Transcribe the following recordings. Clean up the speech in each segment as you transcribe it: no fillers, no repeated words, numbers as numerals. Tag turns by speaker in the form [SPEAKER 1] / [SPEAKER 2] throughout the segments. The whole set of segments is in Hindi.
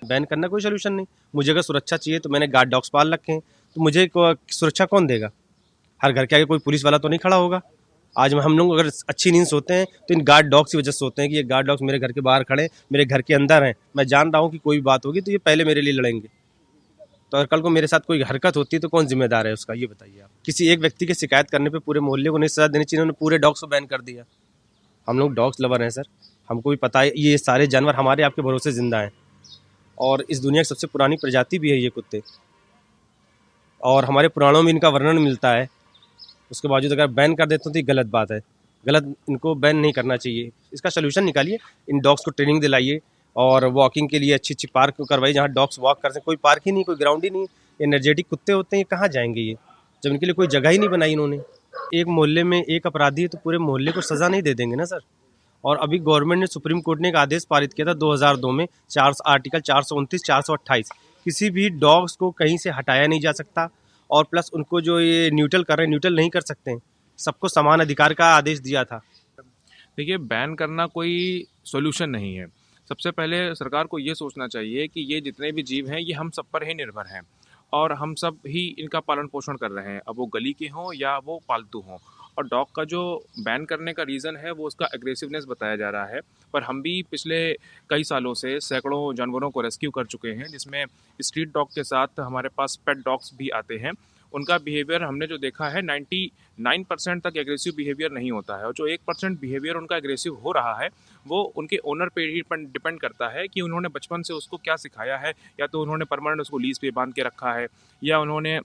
[SPEAKER 1] बैन करना कोई सोल्यूशन नहीं। मुझे अगर सुरक्षा चाहिए तो मैंने गार्ड डॉग्स पाल रखे हैं, तो मुझे सुरक्षा कौन देगा? हर घर के आगे कोई पुलिस वाला तो नहीं खड़ा होगा। आज हम लोग अगर अच्छी नींद सोते हैं तो इन गार्ड डॉग्स की वजह से सोते हैं कि ये गार्ड डॉग्स मेरे घर के बाहर खड़े, मेरे घर के अंदर हैं। मैं जान रहा हूँ कि कोई भी बात होगी तो ये पहले मेरे लिए लड़ेंगे। तो अगर कल को मेरे साथ कोई हरकत होती है तो कौन जिम्मेदार है उसका, ये बताइए आप। किसी एक व्यक्ति की शिकायत करने पे पूरे मोहल्ले को नहीं सजा देनी चाहिए, उन्होंने पूरे डॉग्स को बैन कर दिया। हम लोग डॉग्स लवर हैं सर, हमको भी पता है ये सारे जानवर हमारे आपके भरोसे जिंदा हैं, और इस दुनिया की सबसे पुरानी प्रजाति भी है ये कुत्ते, और हमारे पुराणों में इनका वर्णन मिलता है। उसके बावजूद अगर बैन कर देते हो तो ये गलत बात है, गलत, इनको बैन नहीं करना चाहिए। इसका सोल्यूशन निकालिए, इन डॉग्स को ट्रेनिंग दिलाइए और वॉकिंग के लिए अच्छी अच्छी पार्क करवाइए जहाँ डॉग्स वॉक कर सकें। कोई पार्क ही नहीं, कोई ग्राउंड ही नहीं, एनर्जेटिक कुत्ते होते हैं, ये कहाँ जाएंगे ये, जब इनके लिए कोई जगह ही नहीं बनाई इन्होंने। एक मोहल्ले में एक अपराधी है तो पूरे मोहल्ले को सजा नहीं दे देंगे ना सर। और अभी गवर्नमेंट ने, सुप्रीम कोर्ट ने एक आदेश पारित किया था 2002 में, आर्टिकल 429, 428, किसी भी डॉग्स को कहीं से हटाया नहीं जा सकता, और प्लस उनको जो ये न्यूट्रल कर रहे हैं, न्यूट्रल नहीं कर सकते हैं, सबको समान अधिकार का आदेश दिया था।
[SPEAKER 2] देखिए, बैन करना कोई सॉल्यूशन नहीं है। सबसे पहले सरकार को ये सोचना चाहिए कि ये जितने भी जीव हैं ये हम सब पर ही निर्भर हैं, और हम सब ही इनका पालन पोषण कर रहे हैं, अब वो गली के हों या वो पालतू हों। और डॉग का जो बैन करने का रीज़न है वो उसका एग्रेसिवनेस बताया जा रहा है, पर हम भी पिछले कई सालों से सैकड़ों जानवरों को रेस्क्यू कर चुके हैं, जिसमें स्ट्रीट डॉग के साथ हमारे पास पेट डॉग्स भी आते हैं। उनका बिहेवियर हमने जो देखा है 99% तक एग्रेसिव बिहेवियर नहीं होता है, और जो 1% बिहेवियर उनका एग्रेसिव हो रहा है वो उनके ओनर पे ही डिपेंड करता है कि उन्होंने बचपन से उसको क्या सिखाया है। या तो उन्होंने परमानेंट उसको लीज पे बांध के रखा है, या उन्होंने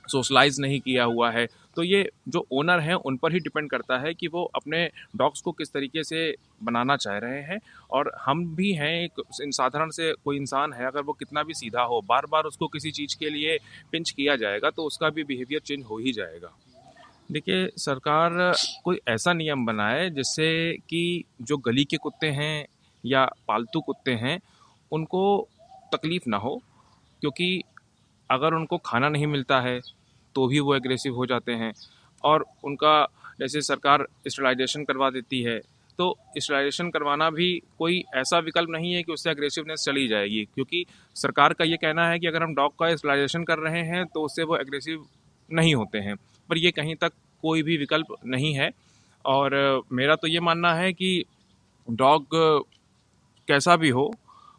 [SPEAKER 2] सोशलाइज नहीं किया हुआ है। तो ये जो ओनर हैं उन पर ही डिपेंड करता है कि वो अपने डॉग्स को किस तरीके से बनाना चाह रहे हैं। और हम भी हैं, एक साधारण से कोई इंसान है, अगर वो कितना भी सीधा हो, बार बार उसको किसी चीज़ के लिए पिंच किया जाएगा तो उसका भी बिहेवियर चेंज हो ही जाएगा। देखिए, सरकार कोई ऐसा नियम बनाए जिससे कि जो गली के कुत्ते हैं या पालतू कुत्ते हैं उनको तकलीफ़ ना हो, क्योंकि अगर उनको खाना नहीं मिलता है तो भी वो एग्रेसिव हो जाते हैं। और उनका जैसे सरकार स्टरलाइजेशन करवा देती है, तो स्टरलाइजेशन करवाना भी कोई ऐसा विकल्प नहीं है कि उससे एग्रेसिवनेस चली जाएगी, क्योंकि सरकार का ये कहना है कि अगर हम डॉग का स्टरलाइजेशन कर रहे हैं तो उससे वो एग्रेसिव नहीं होते हैं, पर ये कहीं तक कोई भी विकल्प नहीं है। और मेरा तो ये मानना है कि डॉग कैसा भी हो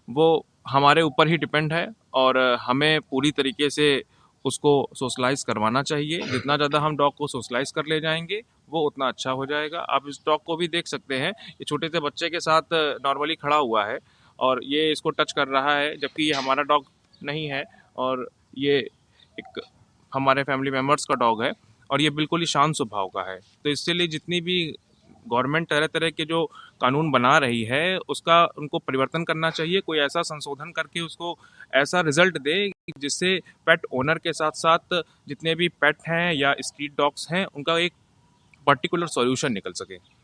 [SPEAKER 2] वो हमारे ऊपर ही डिपेंड है, और हमें पूरी तरीके से उसको सोशलाइज करवाना चाहिए। जितना ज़्यादा हम डॉग को सोशलाइज कर ले जाएंगे वो उतना अच्छा हो जाएगा। आप इस डॉग को भी देख सकते हैं, ये छोटे से बच्चे के साथ नॉर्मली खड़ा हुआ है और ये इसको टच कर रहा है, जबकि ये हमारा डॉग नहीं है, और ये एक हमारे फैमिली मेम्बर्स का डॉग है, और ये बिल्कुल ही शांत स्वभाव का है। तो इसके लिए जितनी भी गवर्नमेंट तरह तरह के जो कानून बना रही है उसका उनको परिवर्तन करना चाहिए, कोई ऐसा संशोधन करके उसको ऐसा रिजल्ट दे जिससे पेट ओनर के साथ साथ जितने भी पेट हैं या स्ट्रीट डॉग्स हैं उनका एक पर्टिकुलर सॉल्यूशन निकल सके।